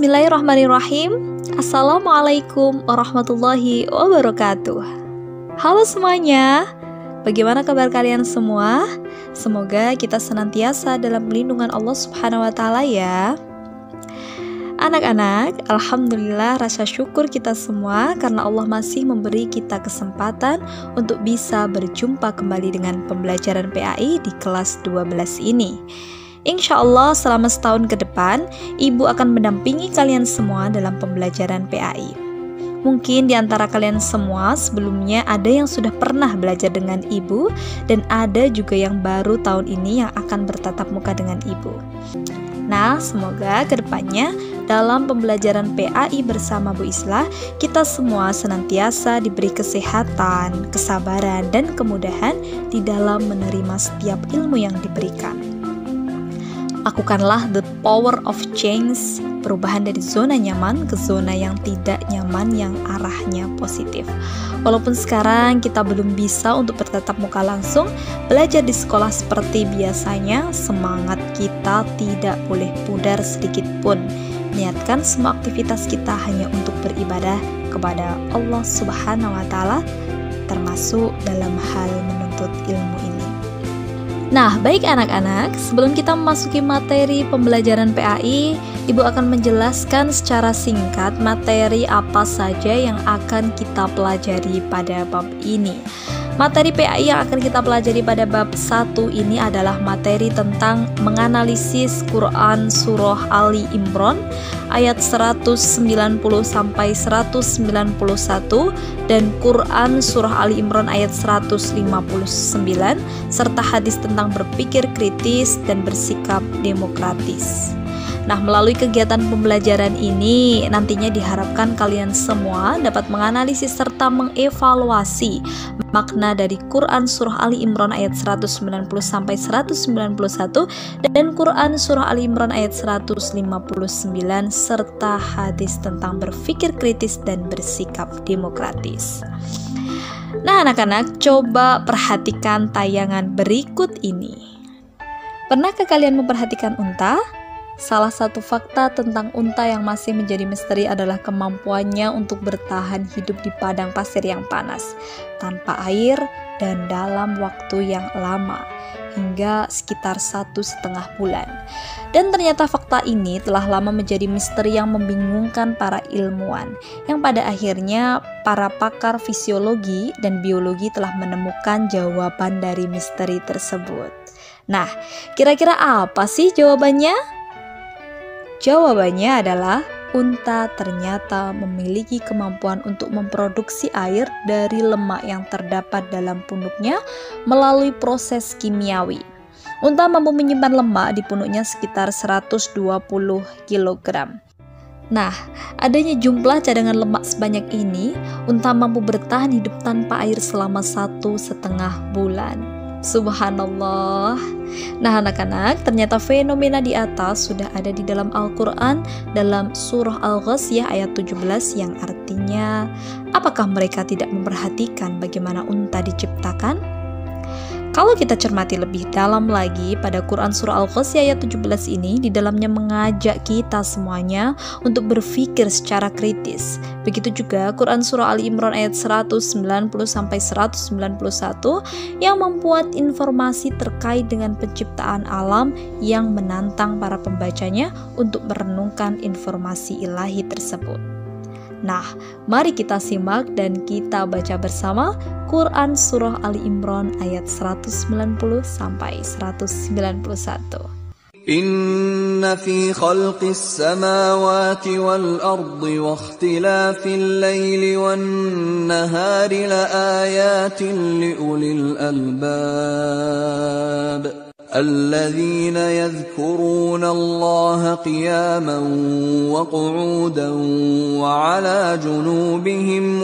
Bismillahirrahmanirrahim. Assalamualaikum warahmatullahi wabarakatuh. Halo semuanya, bagaimana kabar kalian semua? Semoga kita senantiasa dalam lindungan Allah Subhanahu wa Ta'ala ya. Anak-anak, alhamdulillah rasa syukur kita semua karena Allah masih memberi kita kesempatan untuk bisa berjumpa kembali dengan pembelajaran PAI di kelas 12 ini. Insya Allah selama setahun ke depan, Ibu akan mendampingi kalian semua dalam pembelajaran PAI. Mungkin di antara kalian semua sebelumnya ada yang sudah pernah belajar dengan Ibu, dan ada juga yang baru tahun ini yang akan bertatap muka dengan Ibu. Nah, semoga kedepannya dalam pembelajaran PAI bersama Bu Islah, kita semua senantiasa diberi kesehatan, kesabaran, dan kemudahan di dalam menerima setiap ilmu yang diberikan. Lakukanlah the power of change, perubahan dari zona nyaman ke zona yang tidak nyaman yang arahnya positif. Walaupun sekarang kita belum bisa untuk bertatap muka langsung, belajar di sekolah seperti biasanya, semangat kita tidak boleh pudar sedikit pun. Niatkan semua aktivitas kita hanya untuk beribadah kepada Allah Subhanahu wa Ta'ala, termasuk dalam hal menuntut ilmu ini. Nah, baik anak-anak, sebelum kita memasuki materi pembelajaran PAI, Ibu akan menjelaskan secara singkat materi apa saja yang akan kita pelajari pada bab ini. Materi PAI yang akan kita pelajari pada bab 1 ini adalah materi tentang menganalisis Quran Surah Ali Imran ayat 190 sampai 191 dan Quran Surah Ali Imran ayat 159 serta hadis tentang berpikir kritis dan bersikap demokratis. Nah, melalui kegiatan pembelajaran ini nantinya diharapkan kalian semua dapat menganalisis serta mengevaluasi makna dari Quran Surah Ali Imran ayat 190 sampai 191 dan Quran Surah Ali Imran ayat 159 serta hadis tentang berpikir kritis dan bersikap demokratis. Nah, anak-anak, coba perhatikan tayangan berikut ini. Pernahkah kalian memperhatikan unta? Salah satu fakta tentang unta yang masih menjadi misteri adalah kemampuannya untuk bertahan hidup di padang pasir yang panas, tanpa air dan dalam waktu yang lama, hingga sekitar 1,5 bulan. Dan ternyata fakta ini telah lama menjadi misteri yang membingungkan para ilmuwan, yang pada akhirnya para pakar fisiologi dan biologi telah menemukan jawaban dari misteri tersebut. Nah, kira-kira apa sih jawabannya? Jawabannya adalah unta ternyata memiliki kemampuan untuk memproduksi air dari lemak yang terdapat dalam punuknya melalui proses kimiawi. Unta mampu menyimpan lemak di punuknya sekitar 120 kg. Nah, adanya jumlah cadangan lemak sebanyak ini, unta mampu bertahan hidup tanpa air selama 1,5 bulan. Subhanallah. Nah, anak-anak, ternyata fenomena di atas sudah ada di dalam Al-Quran dalam surah Al-Ghasyiyah ayat 17 yang artinya, apakah mereka tidak memperhatikan bagaimana unta diciptakan? Kalau kita cermati lebih dalam lagi pada Quran Surah Al-Ghasyiyah ayat 17 ini, di dalamnya mengajak kita semuanya untuk berpikir secara kritis. Begitu juga Quran Surah Ali Imran ayat 190 sampai 191 yang membuat informasi terkait dengan penciptaan alam yang menantang para pembacanya untuk merenungkan informasi ilahi tersebut. Nah, mari kita simak dan kita baca bersama Quran Surah Ali Imran ayat 190 sampai 191. Inna fi khalqis samawati wal ardi wa ikhtilafil laili wan nahari la ayatin li ulil albab. الذين يذكرون الله قياما وقعودا وعلى جنوبهم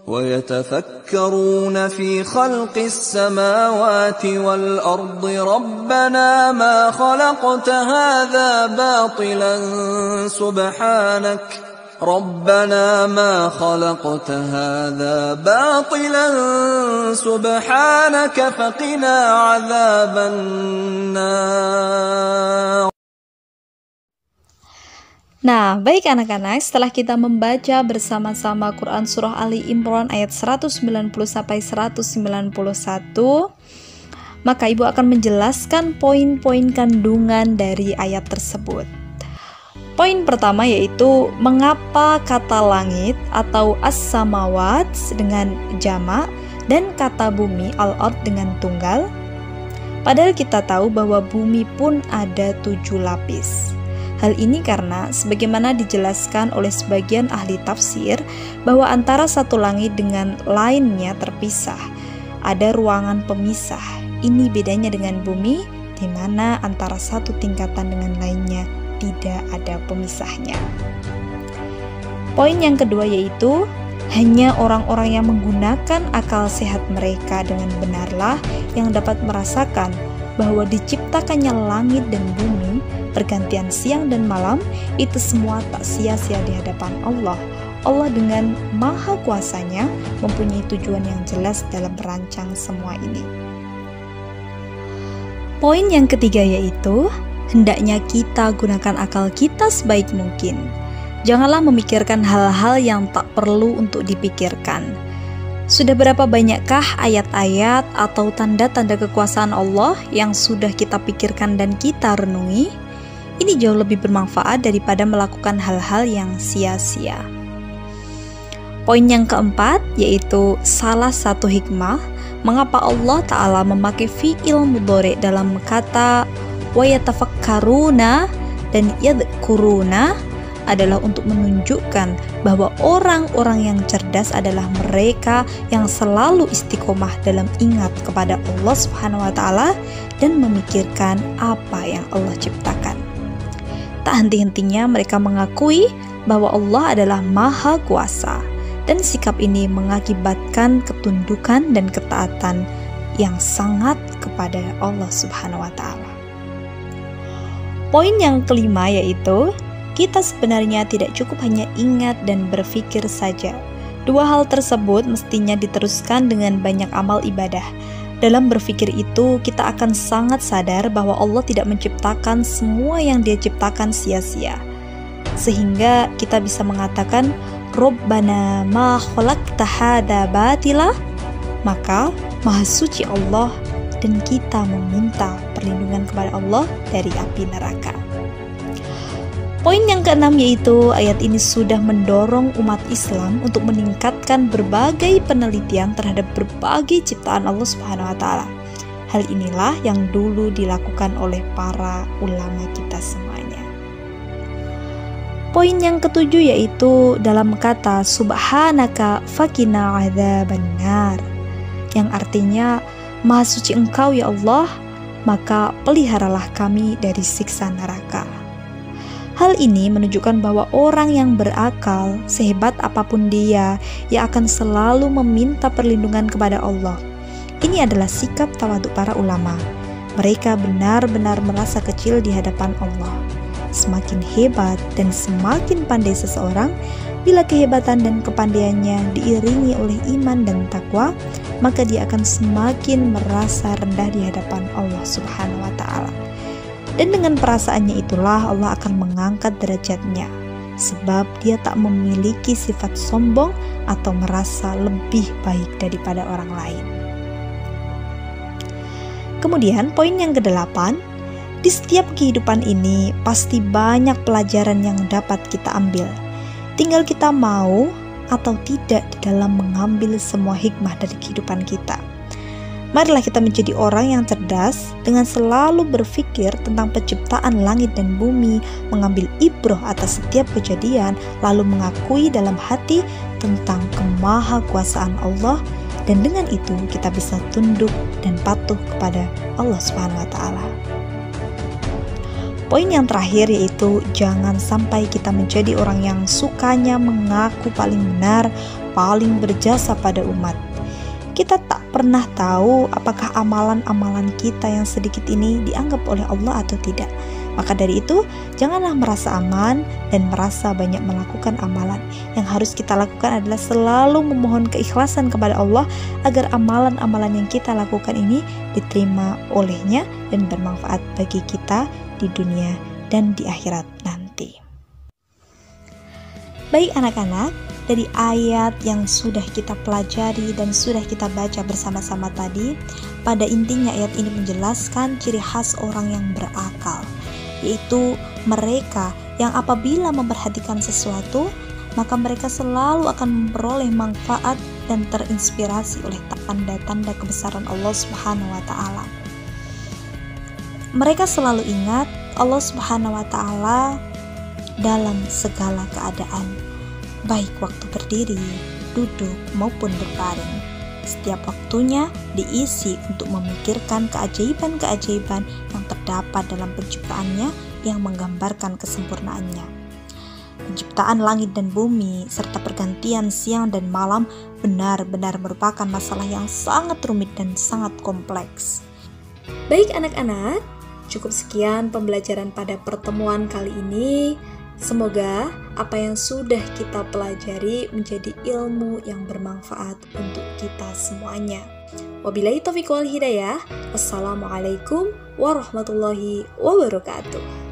ويتفكرون في خلق السماوات والأرض ربنا ما خلقت هذا باطلا سبحانك ربنا ما خلقت هذا باطلا سبحانك فقنا عذاب النار Nah, baik anak-anak, setelah kita membaca bersama-sama Quran Surah Ali Imran ayat 190-191, maka Ibu akan menjelaskan poin-poin kandungan dari ayat tersebut. Poin pertama yaitu mengapa kata langit atau as-samawat dengan jamak dan kata bumi al-ard dengan tunggal. Padahal kita tahu bahwa bumi pun ada 7 lapis. Hal ini karena sebagaimana dijelaskan oleh sebagian ahli tafsir bahwa antara satu langit dengan lainnya terpisah. Ada ruangan pemisah. Ini bedanya dengan bumi, di mana antara satu tingkatan dengan lainnya tidak ada pemisahnya. Poin yang kedua yaitu hanya orang-orang yang menggunakan akal sehat mereka dengan benarlah yang dapat merasakan bahwa diciptakannya langit dan bumi, pergantian siang dan malam, itu semua tak sia-sia di hadapan Allah. Allah dengan maha kuasanya mempunyai tujuan yang jelas dalam merancang semua ini. Poin yang ketiga yaitu hendaknya kita gunakan akal kita sebaik mungkin. Janganlah memikirkan hal-hal yang tak perlu untuk dipikirkan. Sudah berapa banyakkah ayat-ayat atau tanda-tanda kekuasaan Allah yang sudah kita pikirkan dan kita renungi? Ini jauh lebih bermanfaat daripada melakukan hal-hal yang sia-sia. Poin yang keempat yaitu salah satu hikmah mengapa Allah Ta'ala memakai fi'il mudhari dalam kata wa yatafakkaruna dan yadhkuruna adalah untuk menunjukkan bahwa orang-orang yang cerdas adalah mereka yang selalu istiqomah dalam ingat kepada Allah Subhanahu wa Ta'ala dan memikirkan apa yang Allah ciptakan. Tak henti-hentinya mereka mengakui bahwa Allah adalah maha kuasa, dan sikap ini mengakibatkan ketundukan dan ketaatan yang sangat kepada Allah Subhanahu wa Ta'ala. Poin yang kelima yaitu kita sebenarnya tidak cukup hanya ingat dan berpikir saja. Dua hal tersebut mestinya diteruskan dengan banyak amal ibadah. Dalam berpikir itu, kita akan sangat sadar bahwa Allah tidak menciptakan semua yang Dia ciptakan sia-sia. Sehingga kita bisa mengatakan, Rabbana ma khalaqta hadza batila. Maka, Maha Suci Allah dan kita meminta perlindungan kepada Allah dari api neraka. Poin yang keenam yaitu ayat ini sudah mendorong umat Islam untuk meningkatkan berbagai penelitian terhadap berbagai ciptaan Allah Subhanahu wa Ta'ala. Hal inilah yang dulu dilakukan oleh para ulama kita semuanya. Poin yang ketujuh yaitu dalam kata subhanaka faqina adzabannar, yang artinya Maha suci Engkau ya Allah, maka peliharalah kami dari siksa neraka. Hal ini menunjukkan bahwa orang yang berakal, sehebat apapun dia, ia akan selalu meminta perlindungan kepada Allah. Ini adalah sikap tawadhu para ulama. Mereka benar-benar merasa kecil di hadapan Allah. Semakin hebat dan semakin pandai seseorang, bila kehebatan dan kepandaiannya diiringi oleh iman dan takwa, maka dia akan semakin merasa rendah di hadapan Allah Subhanahu wa Ta'ala. Dan dengan perasaannya itulah Allah akan mengangkat derajatnya, sebab dia tak memiliki sifat sombong atau merasa lebih baik daripada orang lain. Kemudian poin yang ke-8, di setiap kehidupan ini pasti banyak pelajaran yang dapat kita ambil. Tinggal kita mau atau tidak di dalam mengambil semua hikmah dari kehidupan kita. Marilah kita menjadi orang yang cerdas dengan selalu berpikir tentang penciptaan langit dan bumi, mengambil ibrah atas setiap kejadian, lalu mengakui dalam hati tentang kemahakuasaan Allah, dan dengan itu kita bisa tunduk dan patuh kepada Allah Subhanahu wa Ta'ala. Poin yang terakhir yaitu jangan sampai kita menjadi orang yang sukanya mengaku paling benar, paling berjasa pada umat. Kita tak pernah tahu apakah amalan-amalan kita yang sedikit ini dianggap oleh Allah atau tidak. Maka dari itu, janganlah merasa aman dan merasa banyak melakukan amalan. Yang harus kita lakukan adalah selalu memohon keikhlasan kepada Allah agar amalan-amalan yang kita lakukan ini diterima olehnya dan bermanfaat bagi kita di dunia dan di akhirat nanti. Baik anak-anak, dari ayat yang sudah kita pelajari dan sudah kita baca bersama-sama tadi, pada intinya ayat ini menjelaskan ciri khas orang yang berakal, yaitu mereka yang apabila memperhatikan sesuatu, maka mereka selalu akan memperoleh manfaat dan terinspirasi oleh tanda-tanda kebesaran Allah Subhanahu wa Ta'ala. Mereka selalu ingat Allah Subhanahu wa Ta'ala dalam segala keadaan, baik waktu berdiri, duduk, maupun berbaring. Setiap waktunya diisi untuk memikirkan keajaiban-keajaiban yang terdapat dalam penciptaannya yang menggambarkan kesempurnaannya. Penciptaan langit dan bumi serta pergantian siang dan malam benar-benar merupakan masalah yang sangat rumit dan sangat kompleks. Baik anak-anak, cukup sekian pembelajaran pada pertemuan kali ini. Semoga apa yang sudah kita pelajari menjadi ilmu yang bermanfaat untuk kita semuanya. Wabillahi taufiq wal hidayah. Wassalamualaikum warahmatullahi wabarakatuh.